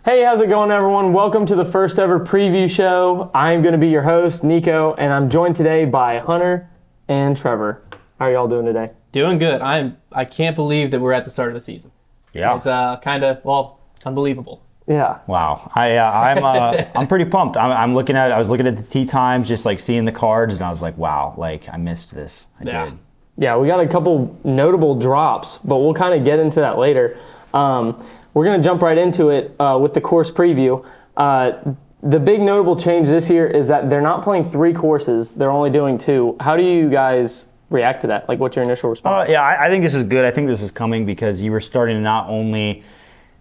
Hey, how's it going, everyone? Welcome to the first ever preview show. I'm going to be your host, Nico, and I'm joined today by Hunter and Trevor. How are y'all doing today? Doing good. I can't believe that we're at the start of the season. Yeah. It's unbelievable. Yeah. Wow. I'm pretty pumped. I was looking at the tee times, just like seeing the cards, and I was like, wow, like I missed this. I did. Yeah, we got a couple notable drops, but we'll kind of get into that later. We're going to jump right into it with the course preview. The big notable change this year is that they're not playing 3 courses. They're only doing 2. How do you guys react to that? Like, what's your initial response? I think this is good. I think this was coming because you were starting to not only,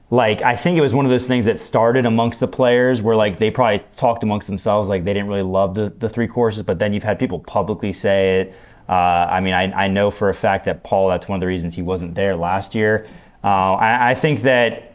like, I think it was one of those things that started amongst the players where, like, they probably talked amongst themselves, like, they didn't really love the 3 courses, but then you've had people publicly say it. I know for a fact that Paul, that's one of the reasons he wasn't there last year. I think that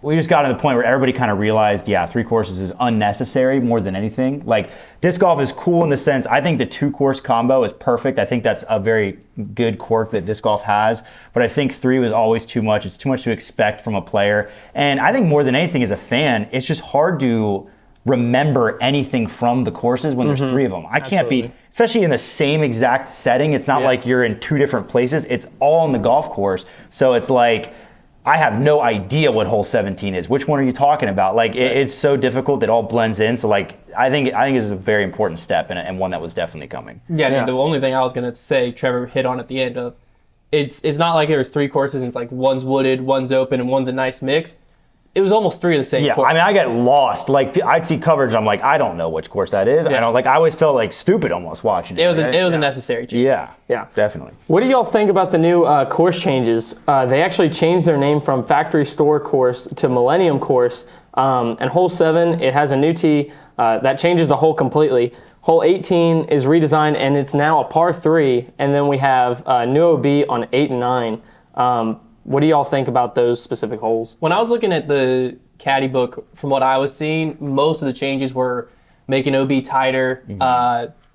we just got to the point where everybody kind of realized, 3 courses is unnecessary more than anything. Like, disc golf is cool in the sense, I think the 2-course combo is perfect. I think that's a very good quirk that disc golf has. But I think 3 was always too much. It's too much to expect from a player. And I think more than anything as a fan, it's just hard to remember anything from the courses when there's 3 of them. I can't be, especially in the same exact setting. It's not like you're in 2 different places. It's all on the golf course. So it's like, I have no idea what hole 17 is. Which one are you talking about? Like, it's so difficult that it all blends in. So, like, I think it's a very important step and one that was definitely coming. Yeah, I mean, the only thing I was going to say, Trevor hit on at the end of, it's not like there was 3 courses and it's like one's wooded, one's open, and one's a nice mix. It was almost 3 of the same course. I mean, I get lost. Like, I'd see coverage, I'm like, I don't know which course that is. Yeah. I always felt like stupid almost watching it. It was a necessary change. Yeah, definitely. What do y'all think about the new course changes? They actually changed their name from Factory Store Course to Millennium Course. And hole 7, it has a new tee. That changes the hole completely. Hole 18 is redesigned, and it's now a par 3. And then we have new OB on 8 and 9. What do y'all think about those specific holes? When I was looking at the caddy book, from what I was seeing, most of the changes were making OB tighter,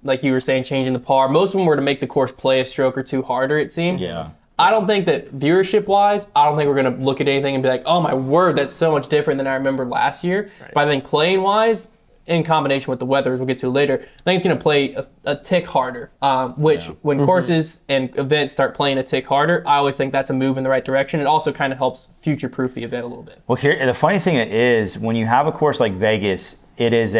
like you were saying, changing the par. Most of them were to make the course play a stroke or 2 harder, it seemed. Yeah. I don't think that viewership-wise, I don't think we're going to look at anything and be like, oh my word, that's so much different than I remember last year. Right. But I think playing-wise, in combination with the weather, as we'll get to later, I think it's going to play a tick harder, when courses and events start playing a tick harder, I always think that's a move in the right direction. It also kind of helps future-proof the event a little bit. Well, here, the funny thing is, when you have a course like Vegas, it is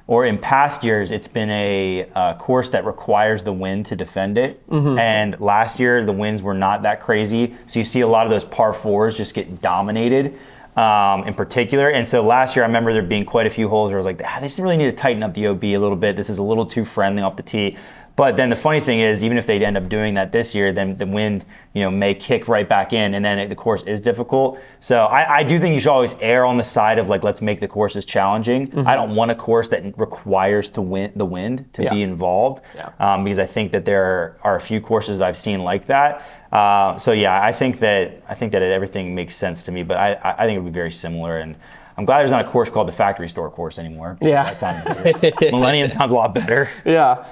or in past years, it's been a course that requires the wind to defend it. And last year, the winds were not that crazy. So you see a lot of those par 4s just get dominated. In particular. And so last year, I remember there being quite a few holes where I was like, they just really need to tighten up the OB a little bit. This is a little too friendly off the tee. But then the funny thing is, even if they'd end up doing that this year, then the wind, may kick right back in, and then the course is difficult. So I do think you should always err on the side of, like, let's make the courses challenging. I don't want a course that requires the wind to be involved, because I think that there are a few courses I've seen like that. I think that everything makes sense to me, but I think it would be very similar. And I'm glad there's not a course called the Factory Store Course anymore. Yeah. That sounds Millennium sounds a lot better. Yeah.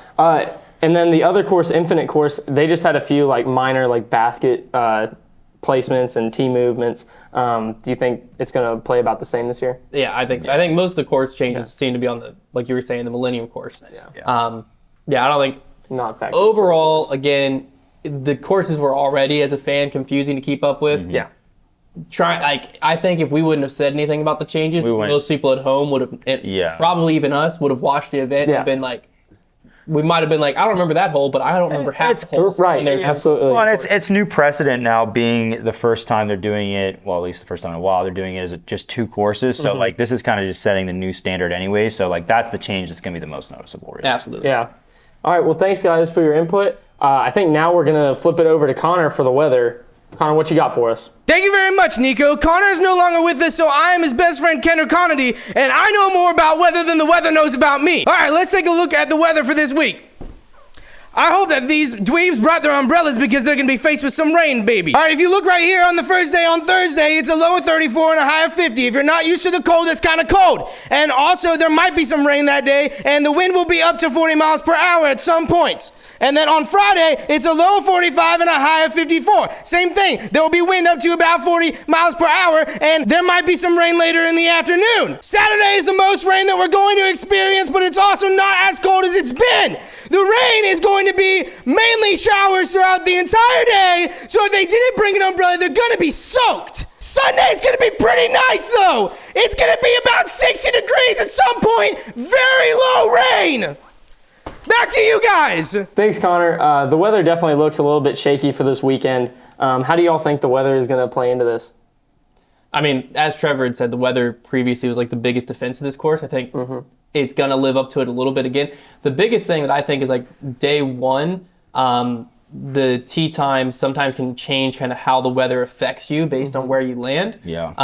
And then the other course, Infinite Course, they just had a few like minor like basket placements and tee movements. Do you think it's going to play about the same this year? Yeah, I think so. I think most of the course changes seem to be on the, like you were saying, the Millennium Course. I don't think not Factory overall, again, the courses were already, as a fan, confusing to keep up with. Yeah. I think if we wouldn't have said anything about the changes, most people at home would have, probably even us, would have watched the event and been like, we might have been like, I don't remember that hole, but I don't remember half the holes. Right, absolutely. Well, and it's new precedent now, being the first time they're doing it, well, at least the first time in a while, they're doing it as just 2 courses. So, like, this is kind of just setting the new standard anyway. So, like, that's the change that's going to be the most noticeable, really. Absolutely. Yeah. All right, well, thanks, guys, for your input. I think now we're going to flip it over to Connor for the weather. Connor, what you got for us? Thank you very much, Nico. Connor is no longer with us, so I am his best friend, Kendra Connedy, and I know more about weather than the weather knows about me. All right, let's take a look at the weather for this week. I hope that these dweebs brought their umbrellas because they're going to be faced with some rain, baby. All right, if you look right here on the first day on Thursday, it's a low of 34 and a high of 50. If you're not used to the cold, it's kind of cold. And also, there might be some rain that day, and the wind will be up to 40 miles per hour at some points. And then on Friday, it's a low of 45 and a high of 54. Same thing. There will be wind up to about 40 miles per hour, and there might be some rain later in the afternoon. Saturday is the most rain that we're going to experience, but it's also not as cold as it's been. The rain is going to be mainly showers throughout the entire day, so if they didn't bring an umbrella, they're going to be soaked. Sunday's going to be pretty nice, though. It's going to be about 60 degrees at some point. Very low rain. Back to you guys. Thanks, Connor. The weather definitely looks a little bit shaky for this weekend. How do y'all think the weather is going to play into this? I mean, as Trevor had said, the weather previously was like the biggest defense of this course. I think it's going to live up to it a little bit again. The biggest thing that I think is like day one, the tee times sometimes can change kind of how the weather affects you based on where you land. Yeah.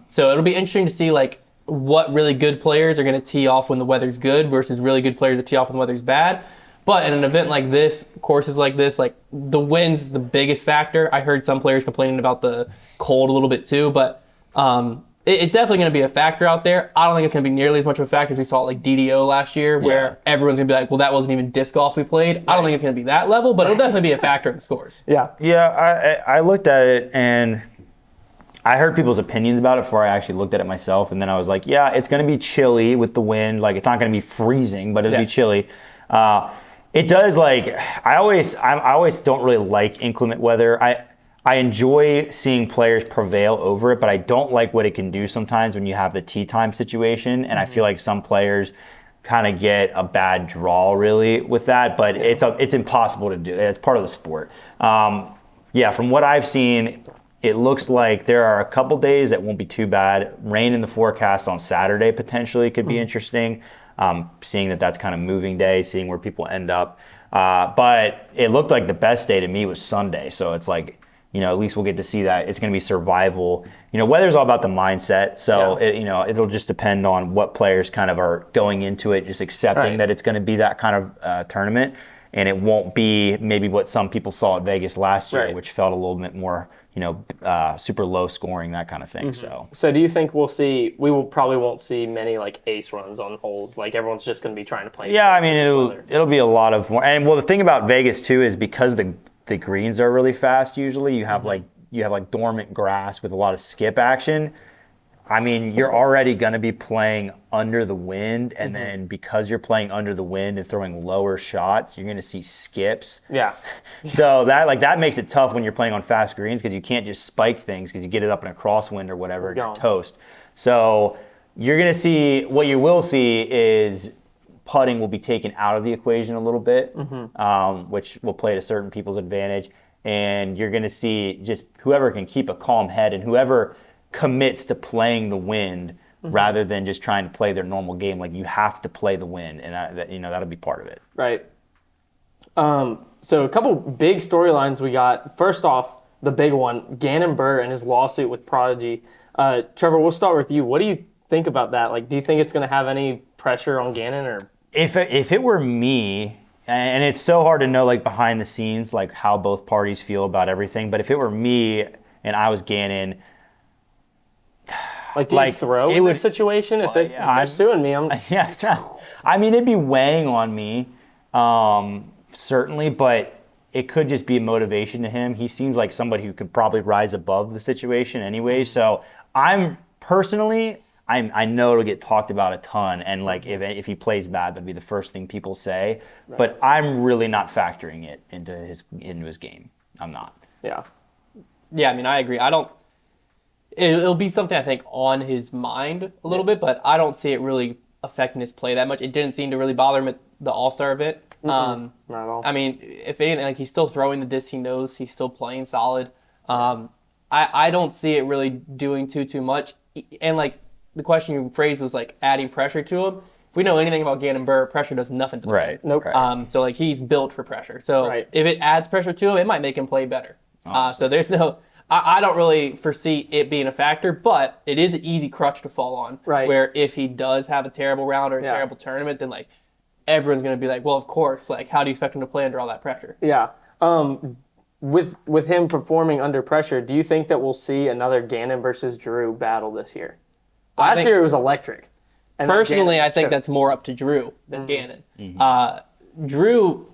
So it'll be interesting to see like what really good players are going to tee off when the weather's good versus really good players that tee off when the weather's bad. But in an event like this, courses like this, like the wind's the biggest factor. I heard some players complaining about the cold a little bit too, but it's definitely going to be a factor out there. I don't think it's going to be nearly as much of a factor as we saw at like DDO last year, where everyone's going to be like, well, that wasn't even disc golf we played. I don't think it's going to be that level, but it'll definitely be a factor in the scores. Yeah. Yeah, I looked at it and I heard people's opinions about it before I actually looked at it myself, and then I was like, yeah, it's going to be chilly with the wind. Like, it's not going to be freezing, but it'll be chilly. It does, like, I always don't really like inclement weather. I enjoy seeing players prevail over it, but I don't like what it can do sometimes when you have the tee time situation, and I feel like some players kind of get a bad draw really with that, but it's impossible to do. It's part of the sport. Yeah, from what I've seen, it looks like there are a couple days that won't be too bad. Rain in the forecast on Saturday potentially could be interesting, seeing that that's kind of moving day, seeing where people end up. But it looked like the best day to me was Sunday, so it's like, you know, at least we'll get to see that. It's going to be survival. You know, weather's all about the mindset, so it'll just depend on what players kind of are going into it, just accepting that it's going to be that kind of tournament, and it won't be maybe what some people saw at Vegas last year, which felt a little bit more, you know, super low scoring, that kind of thing. So do you think we probably won't see many like ace runs on hold? Like everyone's just going to be trying to play. Yeah, I mean, it'll be a lot of more. And well, the thing about Vegas too is because the greens are really fast. Usually, you have like dormant grass with a lot of skip action. I mean, you're already going to be playing under the wind, and then because you're playing under the wind and throwing lower shots, you're going to see skips. Yeah. So that makes it tough when you're playing on fast greens because you can't just spike things because you get it up in a crosswind or whatever and you're toast. So you're going to see, what you will see is putting will be taken out of the equation a little bit, which will play to certain people's advantage. And you're going to see just whoever can keep a calm head and whoever commits to playing the wind rather than just trying to play their normal game. Like, you have to play the wind, and that'll be part of it. Right. So a couple big storylines we got. First off, the big one, Ganon Burr and his lawsuit with Prodigy. Trevor, we'll start with you. What do you think about that? Like, do you think it's going to have any pressure on Ganon? Or if it were me, and it's so hard to know like behind the scenes like how both parties feel about everything, but if it were me and I was Ganon, like, do you throw in this situation if they're suing me? I mean, it'd be weighing on me, certainly, but it could just be a motivation to him. He seems like somebody who could probably rise above the situation anyway. So I know it'll get talked about a ton, and like if he plays bad, that'd be the first thing people say. Right. But I'm really not factoring it into his game. I'm not. Yeah. Yeah, I mean, I agree. It'll be something I think on his mind a little bit, but I don't see it really affecting his play that much. It didn't seem to really bother him at the All-Star event. Not at all. I mean, if anything, like, he's still throwing the disc he knows. He's still playing solid. I don't see it really doing too much. And like the question you phrased was like adding pressure to him. If we know anything about Ganon Burr, pressure does nothing to him. Right. Nope. So like he's built for pressure. So if it adds pressure to him, it might make him play better. So there's no. I don't really foresee it being a factor, but it is an easy crutch to fall on. Right. Where if he does have a terrible round or a terrible tournament, then like everyone's going to be like, well, of course. Like, how do you expect him to play under all that pressure? Yeah. With him performing under pressure, do you think that we'll see another Ganon versus Drew battle this year? Last year it was electric. And Personally, I think that's more up to Drew than Ganon. Drew,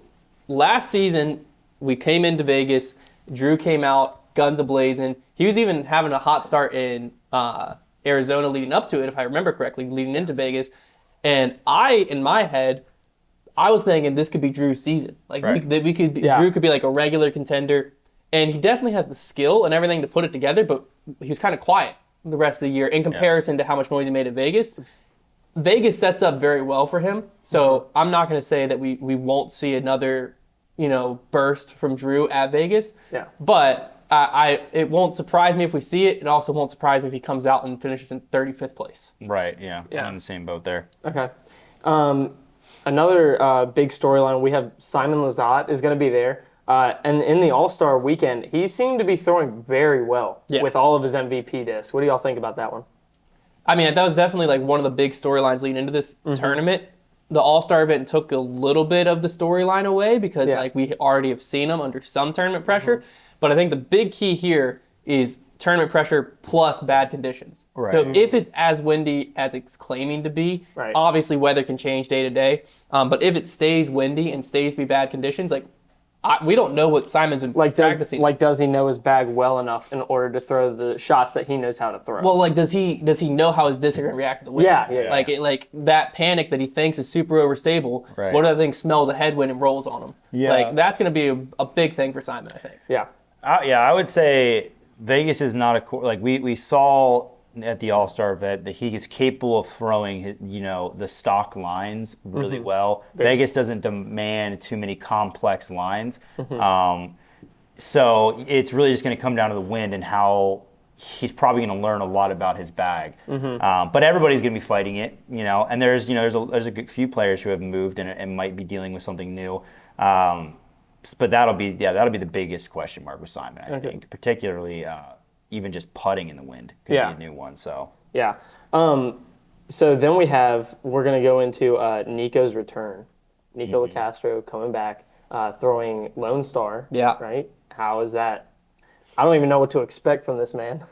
last season, we came into Vegas. Drew came out, guns a-blazing. He was even having a hot start in Arizona leading up to it, if I remember correctly, leading into Vegas. And in my head, I was thinking this could be Drew's season. Like, Drew could be like a regular contender. And he definitely has the skill and everything to put it together, but he was kind of quiet the rest of the year in comparison to how much noise he made at Vegas. Vegas sets up very well for him. So I'm not going to say that we won't see another, burst from Drew at Vegas. Yeah. But it won't surprise me if we see it. It also won't surprise me if he comes out and finishes in 35th place. Right, yeah. I'm in the same boat there. Okay. Another big storyline, we have Simon Lizotte is going to be there. And in the All-Star weekend, he seemed to be throwing very well with all of his MVP discs. What do y'all think about that one? I mean, that was definitely like one of the big storylines leading into this tournament. The All-Star event took a little bit of the storyline away because like we already have seen him under some tournament pressure. But I think the big key here is tournament pressure plus bad conditions. Right. So if it's as windy as it's claiming to be, obviously weather can change day to day. But if it stays windy and stays to be bad conditions, like we don't know what Simon's been practicing. Does he know his bag well enough in order to throw the shots that he knows how to throw? Well, like, does he know how his discs are going to react to the wind? Yeah. Like that panic that he thinks is super overstable. Right. What other thing smells a headwind and rolls on him? Yeah. Like, that's going to be a big thing for Simon, I think. Yeah. I would say Vegas is not we saw at the All-Star event that he is capable of throwing the stock lines really well. Vegas doesn't demand too many complex lines. So it's really just going to come down to the wind and how he's probably going to learn a lot about his bag. But everybody's going to be fighting it, and there's a good few players who have moved and might be dealing with something new. But that'll be the biggest question mark with Simon, I think, particularly even just putting in the wind could be a new one. So yeah. So then we're going to go into Nico's return. Nico LaCastro coming back, throwing Lone Star. Yeah. Right? How is that? I don't even know what to expect from this man.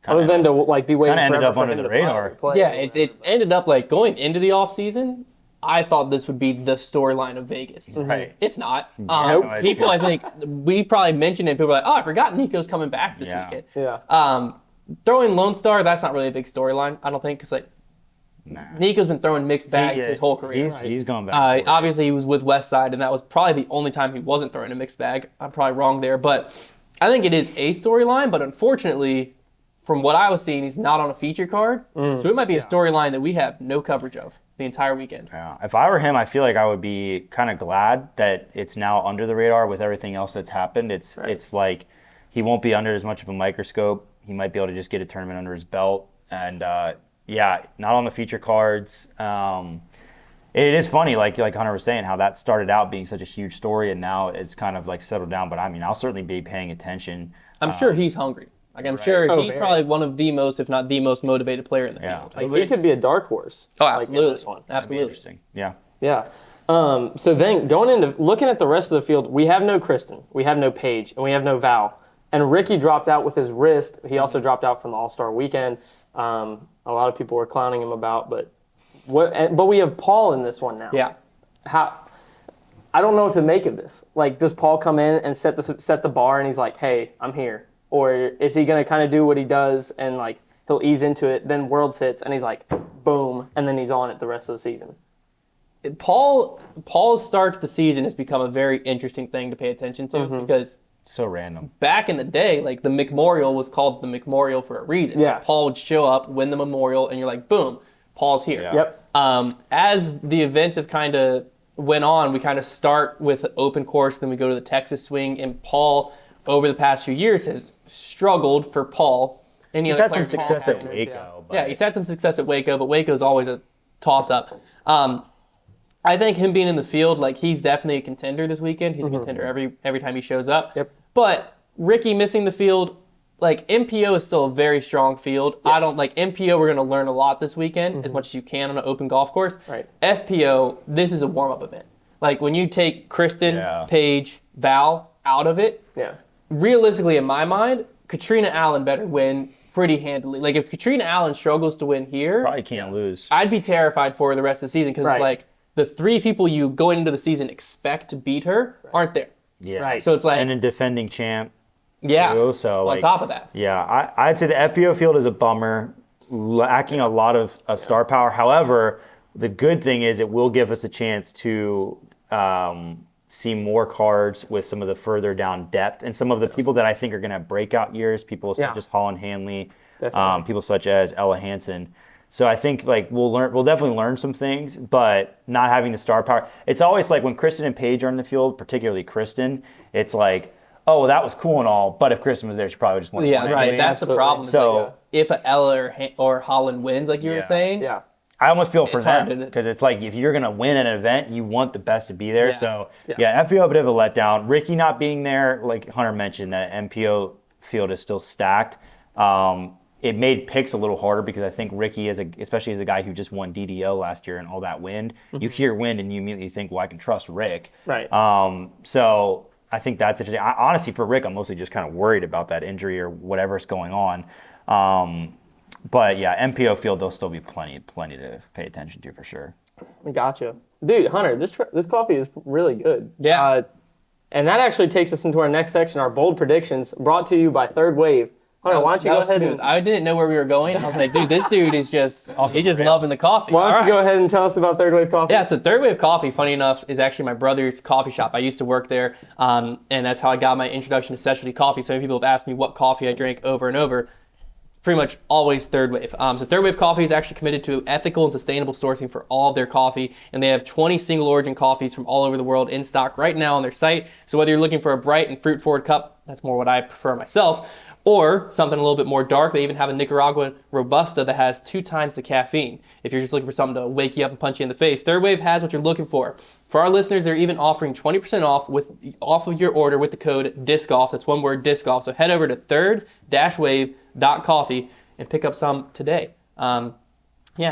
Other than to be waiting ended forever up for under him the to radar. play. Yeah, it's ended up like going into the offseason. I thought this would be the storyline of Vegas. Right. It's not. No, People, I think, we probably mentioned it. People were like, I forgot Nico's coming back this weekend. Yeah. Throwing Lone Star, that's not really a big storyline, I don't think, because Nico's been throwing mixed bags his whole career. He's going back. Obviously, he was with Westside, and that was probably the only time he wasn't throwing a mixed bag. I'm probably wrong there, but I think it is a storyline, but unfortunately, from what I was seeing, he's not on a feature card. So it might be a storyline that we have no coverage of the entire weekend. Yeah. If I were him, I feel like I would be kind of glad that it's now under the radar with everything else that's happened. It's like he won't be under as much of a microscope. He might be able to just get a tournament under his belt. And not on the feature cards. It is funny, like Hunter was saying, how that started out being such a huge story and now it's kind of like settled down. But I mean, I'll certainly be paying attention. I'm sure he's hungry. Like, I'm sure he's probably one of the most, if not the most motivated player in the field. Like, he could be a dark horse. Oh, absolutely. In this one. Absolutely. Interesting. Yeah. Yeah. So then going into looking at the rest of the field, we have no Kristen, we have no Paige, and we have no Val. And Ricky dropped out with his wrist. He also dropped out from the All-Star weekend. A lot of people were clowning him about, but we have Paul in this one now. Yeah. I don't know what to make of this. Like, does Paul come in and set the bar and he's like, hey, I'm here? Or is he going to kind of do what he does and, like, he'll ease into it, then Worlds hits, and he's like, boom, and then he's on it the rest of the season? Paul's start to the season has become a very interesting thing to pay attention to because so random. Back in the day, like, the McMemorial was called the McMemorial for a reason. Yeah. Like, Paul would show up, win the Memorial, and you're like, boom, Paul's here. Yeah. Yep. As the events have kind of went on, we kind of start with an open course, then we go to the Texas swing, and Paul, over the past few years, has struggled for Paul. He's had some success at Waco. Yeah, he's had some success at Waco, but Waco's always a toss-up. I think him being in the field, like, he's definitely a contender this weekend. He's a contender every time he shows up. Yep. But Ricky missing the field, like MPO is still a very strong field. I don't like MPO. We're going to learn a lot this weekend, as much as you can on an open golf course. Right. FPO, this is a warm-up event. Like when you take Kristen, Yeah. Paige, Val out of it, Yeah. realistically in my mind, Katrina Allen better win pretty handily. Like if Katrina Allen struggles to win here, Probably can't lose. I'd be terrified for her the rest of the season because Right. like the 3 people you going into the season expect to beat her aren't there. Yeah. Right. So it's like, And then defending champ. yeah, too, so, on like, top of that. Yeah, I'd say the FPO field is a bummer, lacking a lot of star power. However, the good thing is it will give us a chance to see more cards with some of the further down depth and some of the people that I think are going to have breakout years, people such as Holland Hanley, people such as Ella Hansen. So I think like we'll definitely learn some things, but not having the star power. It's always like when Kristen and Paige are in the field, particularly Kristen, it's like, oh, well, that was cool and all, but if Kristen was there, she probably just won. Yeah, right. That's the problem. So if a Ella or Holland wins, like you were saying, Yeah. I almost feel for It's hard them to- because it's like if you're gonna win an event, you want the best to be there. Yeah. So FPO a bit of a letdown. Ricky not being there, like Hunter mentioned, that MPO field is still stacked. It made picks a little harder because I think Ricky especially as a guy who just won DDO last year and all that wind. You hear wind and you immediately think, well, I can trust Rick. Right. So I think that's interesting. Honestly, for Rick, I'm mostly just kind of worried about that injury or whatever's going on. But yeah, MPO field, there'll still be plenty to pay attention to for sure. Gotcha. Dude, Hunter, this coffee is really good. Yeah. And that actually takes us into our next section, our bold predictions, brought to you by Third Wave. Hunter, why don't you That go was ahead smooth. and I didn't know where we were going. I was like, dude, this dude is just loving the coffee. why don't All you go right. ahead and tell us about Third Wave Coffee? Yeah, so Third Wave Coffee, funny enough, is actually my brother's coffee shop. I used to work there, and that's how I got my introduction to specialty coffee. So many people have asked me what coffee I drink over and over. Pretty much always Third Wave. So Third Wave Coffee is actually committed to ethical and sustainable sourcing for all of their coffee, and they have 20 single origin coffees from all over the world in stock right now on their site. So whether you're looking for a bright and fruit forward cup, that's more what I prefer myself, or something a little bit more dark, they even have a Nicaraguan Robusta that has 2 times the caffeine. If you're just looking for something to wake you up and punch you in the face, Third Wave has what you're looking for. For our listeners, they're even offering 20% off of your order with the code DISCGOLF. That's one word, DISCGOLF. So head over to third-wave.coffee and pick up some today. And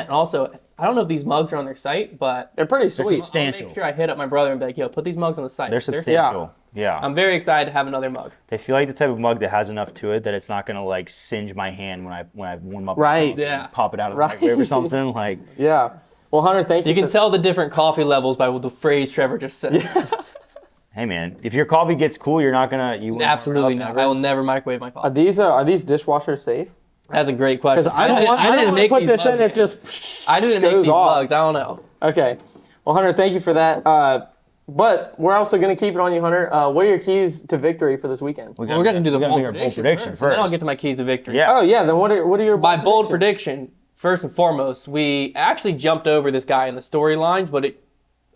also, I don't know if these mugs are on their site, but They're pretty sweet. I'll Substantial. make sure I hit up my brother and be like, yo, put these mugs on the site. They're substantial. Yeah. I'm very excited to have another mug. They feel like the type of mug that has enough to it that it's not gonna like singe my hand when I warm up. Right. Yeah. Pop it out of the Right. microwave or something. Like, Yeah. Well, Hunter, thank you. You can tell the different coffee levels by the phrase Trevor just said. hey man, if your coffee gets cool, you're not gonna. You won't Absolutely warm it up not. I will never microwave my coffee. Are these dishwasher safe? That's a great question. Because I don't want to put this in. It just I didn't make goes these off. mugs. I don't know. Okay. Well, Hunter, thank you for that. But we're also going to keep it on you, Hunter. What are your keys to victory for this weekend? Well, we're going to do the we gotta bold do our prediction, prediction first. And then I'll first. get to my keys to victory. Yeah. Oh, yeah. Then what are your My bold predictions? prediction, first and foremost, we actually jumped over this guy in the storylines, but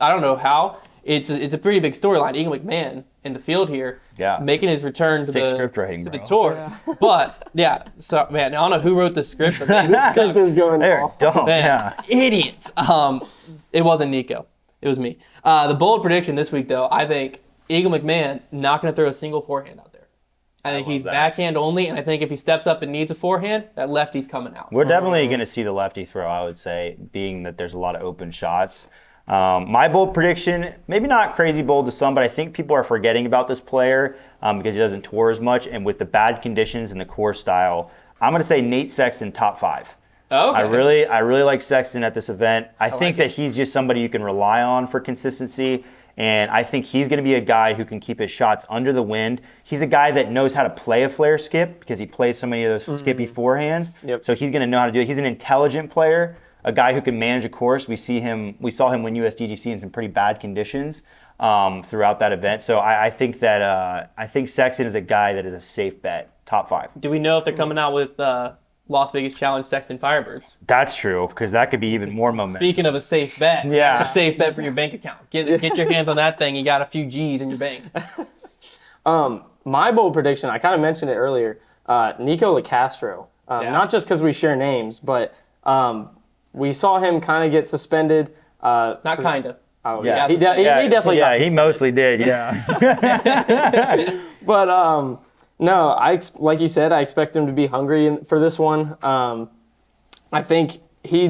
I don't know how. It's a pretty big storyline. Egan McMahon in the field here, Yeah. making his return to Sick the script writing, bro. tour. But yeah, so man, I don't know who wrote the script. But man, This script is going They're off. dumb. man, Yeah. idiots. It wasn't Nico. It was me. The bold prediction this week, though, I think Eagle McMahon not going to throw a single forehand out there. I think he's that. backhand only, and I think if he steps up and needs a forehand, that lefty's coming out. We're definitely going to see the lefty throw, I would say, being that there's a lot of open shots. My bold prediction, maybe not crazy bold to some, but I think people are forgetting about this player because he doesn't tour as much. And with the bad conditions and the course style, I'm going to say Nate Sexton top 5. Okay. I really like Sexton at this event. I think that he's just somebody you can rely on for consistency. And I think he's going to be a guy who can keep his shots under the wind. He's a guy that knows how to play a flare skip because he plays so many of those skippy forehands. Yep. So he's going to know how to do it. He's an intelligent player, a guy who can manage a course. We saw him win USDGC in some pretty bad conditions throughout that event. So I think Sexton is a guy that is a safe bet, top 5. Do we know if they're coming out with Las Vegas Challenge Sexton Firebirds? That's true because that could be even more momentum. Speaking of a safe bet, Yeah. it's a safe bet for your bank account. Get your hands on that thing. You got a few G's in your bank. My bold prediction, I kind of mentioned it earlier, Nico Castro. Yeah. Not just because we share names, but we saw him kind of get suspended. Not kind of. Oh, Yeah. he definitely got he suspended. mostly did, yeah. But No, like you said, I expect him to be hungry for this one. I think he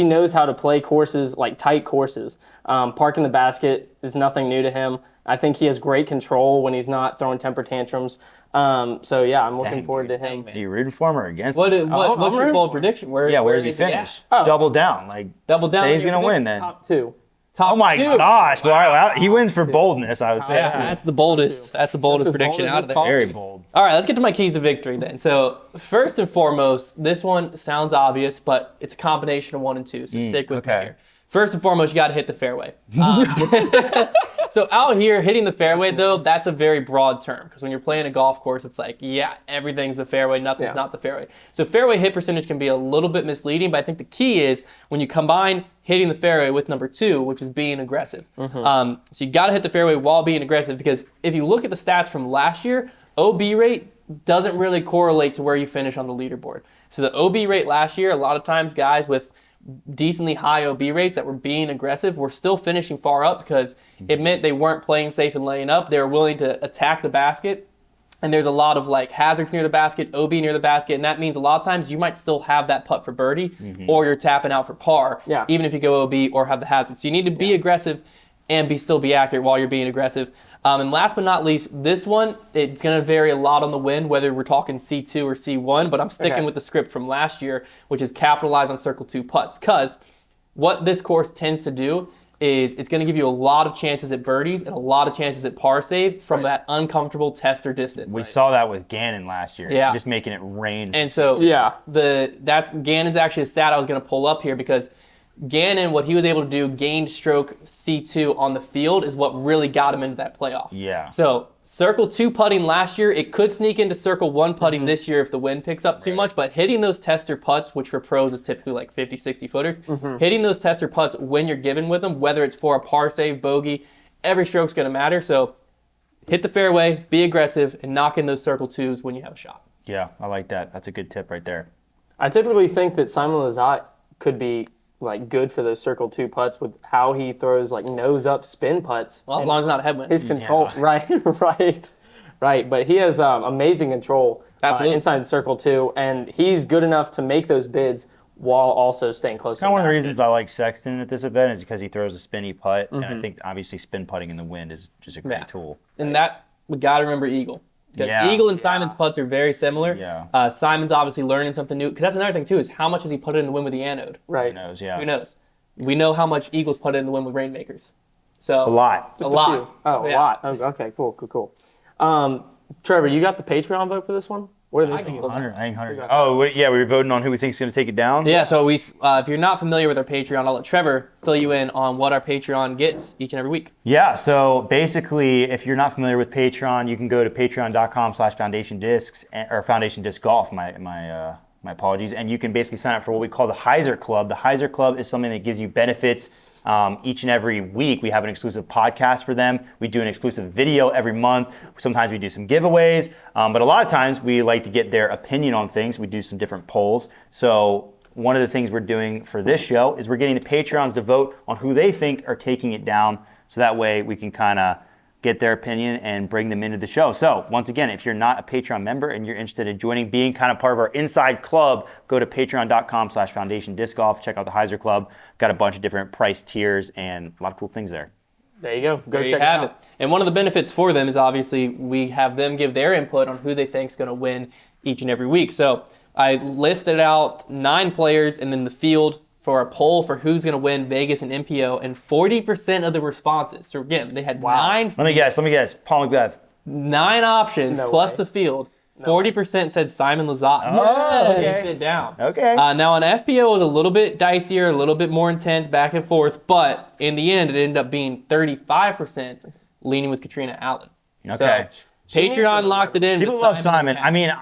knows how to play courses, like tight courses. Parking the basket is nothing new to him. I think he has great control when he's not throwing temper tantrums. So yeah, I'm looking forward to him. Are you rooting for him or against What's him? your bold prediction? Where's he is at? finish? Double down. Double down Say he's on your going to win then. Top two. Top Oh my two. gosh. Well, he wins for boldness, I would say. Yeah, that's the boldest. That's the boldest That's as prediction bold as out of it's there. Very bold. All right, let's get to my keys to victory then. So first and foremost, this one sounds obvious, but it's a combination of 1 and 2. So stick with me okay. here. First and foremost, you got to hit the fairway. So out here, hitting the fairway though, that's a very broad term because when you're playing a golf course, it's like, yeah, everything's the fairway, nothing's not the fairway. So fairway hit percentage can be a little bit misleading, but I think the key is when you combine hitting the fairway with number 2, which is being aggressive. So you got to hit the fairway while being aggressive because if you look at the stats from last year, OB rate doesn't really correlate to where you finish on the leaderboard. So the OB rate last year, a lot of times guys with decently high OB rates that were being aggressive were still finishing far up because it meant they weren't playing safe and laying up. They were willing to attack the basket. And there's a lot of like hazards near the basket, OB near the basket, and that means a lot of times you might still have that putt for birdie or you're tapping out for par, even if you go OB or have the hazard. So you need to be aggressive and still be accurate while you're being aggressive. And last but not least, this one, it's going to vary a lot on the wind, whether we're talking C2 or C1, but I'm sticking with the script from last year, which is capitalize on circle 2 putts. Because what this course tends to do is it's going to give you a lot of chances at birdies and a lot of chances at par save from that uncomfortable tester distance. We saw that with Ganon last year. Yeah. Just making it rain. And so that's Ganon's actually a stat I was going to pull up here because Ganon, what he was able to do, gained stroke C2 on the field is what really got him into that playoff. Yeah. So circle 2 putting last year, it could sneak into circle 1 putting this year if the wind picks up too much, but hitting those tester putts, which for pros is typically like 50, 60 footers, hitting those tester putts when you're given with them, whether it's for a par save, bogey, every stroke's going to matter. So hit the fairway, be aggressive, and knock in those circle 2s when you have a shot. Yeah, I like that. That's a good tip right there. I typically think that Simon Lizotte could be like good for those circle 2 putts with how he throws like nose up spin putts. Well, as long as it's not a headwind. His control, right. But he has amazing control inside circle 2, and he's good enough to make those bids while also staying close to the Kind of one of the basket. reasons I like Sexton at this event is because he throws a spinny putt, and I think obviously spin putting in the wind is just a great tool. And that, we got to remember Eagle. Because Eagle and Simon's putts are very similar. Yeah. Simon's obviously learning something new. Because that's another thing, too, is how much has he put in the wind with the anode? Right. Who knows? Yeah. Who knows? We know how much Eagles put in the wind with Rainmakers. So A lot. A lot. Few. Oh, a lot. Oh, okay, cool. Trevor, you got the Patreon vote for this one? What are they thinking? 100. I think 100. Oh, yeah, we were voting on who we think is going to take it down. Yeah, so if you're not familiar with our Patreon, I'll let Trevor fill you in on what our Patreon gets each and every week. Yeah, so basically, if you're not familiar with Patreon, you can go to patreon.com/foundationdiscs or Foundation Disc Golf. My apologies, and you can basically sign up for what we call the Heiser Club. The Heiser Club is something that gives you benefits each and every week. We have an exclusive podcast for them. We do an exclusive video every month. Sometimes we do some giveaways, but a lot of times we like to get their opinion on things. We do some different polls. So one of the things we're doing for this show is we're getting the Patreons to vote on who they think are taking it down. So that way we can kind of get their opinion and bring them into the show. So once again, if you're not a Patreon member and you're interested in joining, being kind of part of our inside club, go to patreon.com/Foundation Disc Golf. Check out the Heiser Club. Got a bunch of different price tiers and a lot of cool things there. There you go. Go There check you it have out. it. And one of the benefits for them is obviously we have them give their input on who they think is going to win each and every week. So I listed out 9 players and then the field for a poll for who's going to win Vegas and MPO, and 40% of the responses. So again, they had Let me guess. Paul McBeth. 9 options No plus way. the field. 40% said Simon Lizotte. Oh, okay. Sit down. Okay. Now on FPO it was a little bit dicier, a little bit more intense, back and forth, but in the end it ended up being 35% leaning with Katrina Allen. Okay. So Patreon locked it in. People with love Simon. and I mean,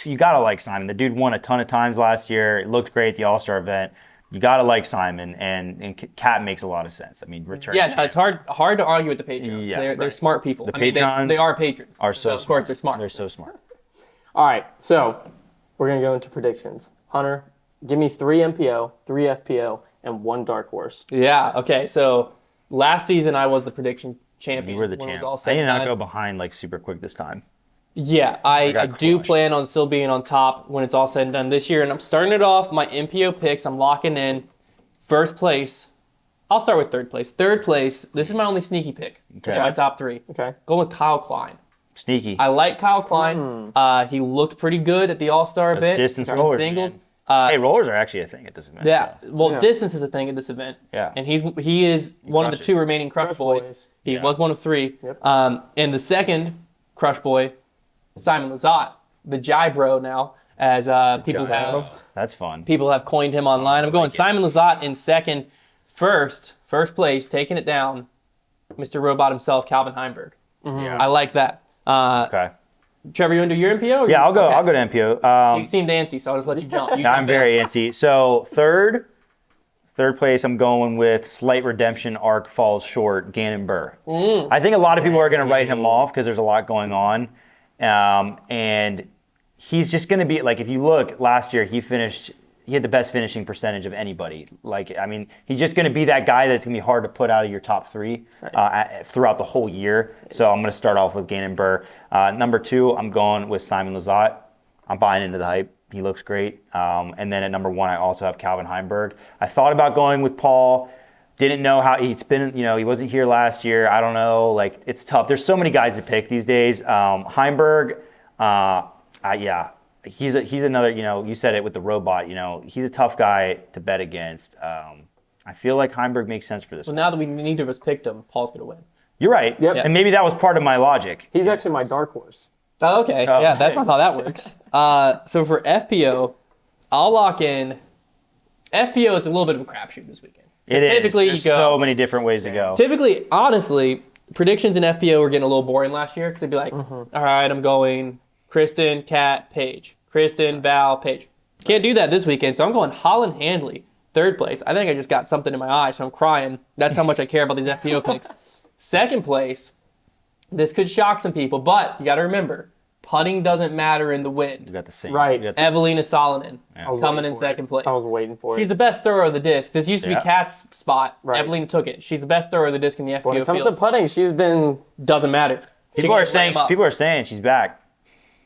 you gotta like Simon. The dude won a ton of times last year. It looked great at the All-Star event. You gotta like Simon, and Cat makes a lot of sense. I mean, return. Yeah, no, it's hard to argue with the patrons. Yeah, They're smart people. The I mean, patrons they are patrons. are so of course they're smart. They're so smart. All right, so we're going to go into predictions. Hunter, give me 3 MPO, 3 FPO, and 1 dark horse. Yeah. Okay. So last season I was the prediction champion. You were the when it was champ. all I said did and not done. go behind like super quick this time. Yeah, I got do crushed. plan on still being on top when it's all said and done this year. And I'm starting it off, my MPO picks, I'm locking in. First place, I'll start with third place. Third place, this is my only sneaky pick. Okay. My top three. Okay. Going with Kyle Klein. Sneaky. I like Kyle Klein. He looked pretty good at the All-Star event. distance in rollers, singles. man. Hey, rollers are actually a thing at this event. Yeah, so. well, Yeah. distance is a thing at this event. Yeah. And he is one of the crushes. 2 remaining Crush boys. boys. He Yeah. was one of 3. Yep. And the second Crush boy, Simon Lizotte, the Jibro now, as people That's fun. have coined him online. I'm going Simon Lizotte in second. First place, taking it down, Mr. Robot himself, Calvin Heimberg. Yeah. I like that. Okay. Trevor, you want to do your MPO? Yeah, I'll go. Okay. I'll go to MPO. You seemed antsy, so I'll just let you jump. You I'm jump very antsy. So third place, I'm going with Slight Redemption Arc falls short. Ganon Burr. I think a lot of people are going to write him off because there's a lot going on, and he's just going to be like, if you look last year, he had the best finishing percentage of anybody. Like, I mean, he's just going to be that guy that's going to be hard to put out of your top 3 throughout the whole year. So I'm going to start off with Ganon Burr. Number 2, I'm going with Simon Lizotte. I'm buying into the hype. He looks great. And then at number 1, I also have Calvin Heimberg. I thought about going with Paul. Didn't know how he's been, he wasn't here last year. I don't know. Like, it's tough. There's so many guys to pick these days. Heimberg, yeah. He's another, you said it with the robot, he's a tough guy to bet against. I feel like Heimberg makes sense for this So one. now that we neither of us picked him, Paul's going to win. You're right. Yep. And maybe that was part of my logic. He's actually my dark horse. Oh, okay. Yeah, that's not how that works. So for FPO, I'll lock in. FPO, it's a little bit of a crapshoot this weekend. It is. Typically, There's you go. so many different ways to go. Typically, honestly, predictions in FPO were getting a little boring last year because they'd be like, all right, I'm going Kristen, Kat, Paige. Kristen, Val, Paige. Can't do that this weekend, so I'm going Holland Handley, third place. I think I just got something in my eye, so I'm crying. That's how much I care about these FPO picks. Second place, this could shock some people, but you got to remember, putting doesn't matter in the You wind. got the same. Right. You got the- Evelina Solonen was coming waiting in for second place. I was waiting for She's it. the best thrower of the disc. This used to be Yeah. Kat's spot. Right. Evelina took it. She's the best thrower of the disc in the FPO When it comes field. to putting, she's been. Doesn't matter. She People can are lay saying 'em up. she's back.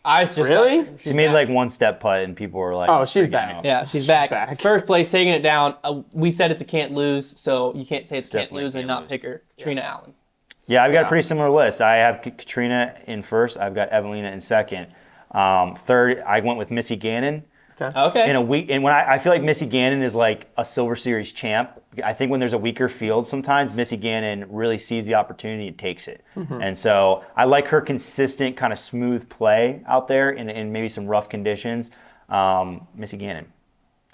I just Really? She made like one step putt, and people were like, Oh, she's freaking back. out. Yeah, she's back. back. First place, taking it down. We said it's a can't lose, so you can't say it's a can't Definitely lose and can't not lose. pick her. Katrina Allen. Yeah, I've got a pretty similar list. I have Katrina in first. I've got Evelina in second. Third, I went with Missy Gannon. Okay. In a week, and when I feel like Missy Gannon is like a Silver Series champ. I think when there's a weaker field, sometimes Missy Gannon really sees the opportunity and takes it. And so I like her consistent, kind of smooth play out there in maybe some rough conditions. Missy Gannon.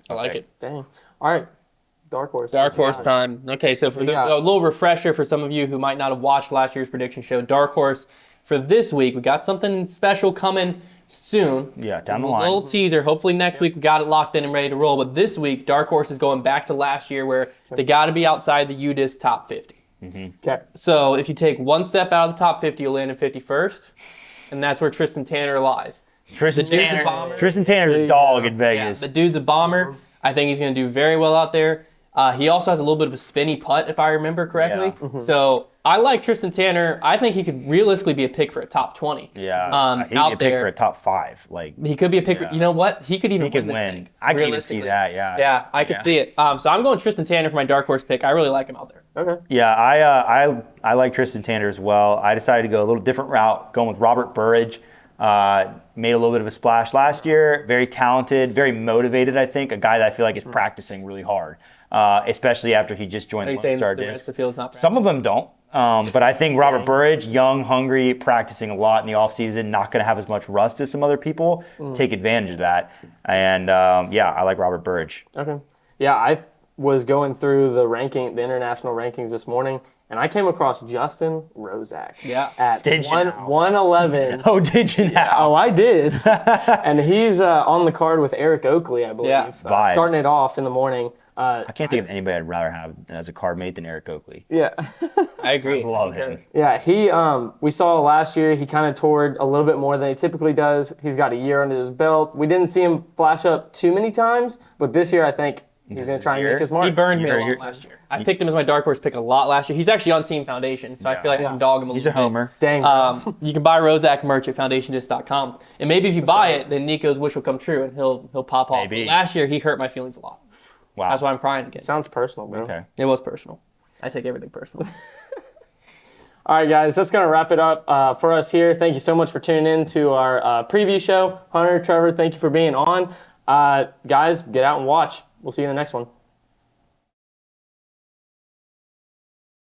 I like it. Dang. All right. Dark horse. Dark What you horse got? time. Okay, so for got? a little refresher for some of you who might not have watched last year's prediction show, Dark Horse, for this week, we got something special coming soon. Yeah, down the A line. little teaser. Hopefully next week we got it locked in and ready to roll. But this week, Dark Horse is going back to last year where they got to be outside the UDisc top 50. Okay. So if you take one step out of the top 50, you'll land in 51st. And that's where Tristan Tanner lies. Tristan The dude's a Tanner. bomber. Tristan Tanner's a dog in Yeah, Vegas. the dude's a bomber. I think he's going to do very well out there. He also has a little bit of a spinny putt, if I remember correctly. Yeah. So I like Tristan Tanner. I think he could realistically be a pick for a top 20. Yeah, he'd out be a pick there. for a top 5. Like He could be a pick for, Yeah. you know what? He could even he could win this win. thing. I can even realistically. see that. Yeah. Yeah, I could see it. So I'm going Tristan Tanner for my dark horse pick. I really like him out there. Okay. Yeah, I like Tristan Tanner as well. I decided to go a little different route, going with Robert Burridge. Made a little bit of a splash last year. Very talented, very motivated. I think a guy that I feel like is practicing really hard, especially after he just joined Are you the saying Lone Star the rest Disc. of the field's not Some of them don't. But I think Robert Burridge, young, hungry, practicing a lot in the offseason, not going to have as much rust as some other people. Take advantage of that. And yeah, I like Robert Burridge. Okay. Yeah, I was going through the international rankings this morning, and I came across Justin Rozak. Yeah. At Did you now? 111. Oh, did you now? Oh, I did. And he's on the card with Eric Oakley, I believe. Yeah. Vibes. Starting it off in the morning. I can't think of anybody I'd rather have as a card mate than Eric Oakley. Yeah. I agree. I love him. Yeah, he we saw last year he kind of toured a little bit more than he typically does. He's got a year under his belt. We didn't see him flash up too many times, but this year I think he's going to try and year? make his mark. He burned me a You're- lot you're- last year. I picked him as my dark horse pick a lot last year. He's actually on Team Foundation, so I feel like I can dog him a He's little a bit. homer. Dang. Bro. You can buy Rozak merch at foundationdisc.com. And maybe if you buy it, then Nico's wish will come true and he'll pop off. Maybe. But last year, he hurt my feelings a lot. Wow. That's why I'm crying again. Sounds personal, bro. Okay. It was personal. I take everything personal. All right, guys, that's going to wrap it up for us here. Thank you so much for tuning in to our preview show. Hunter, Trevor, thank you for being on. Guys, get out and watch. We'll see you in the next one.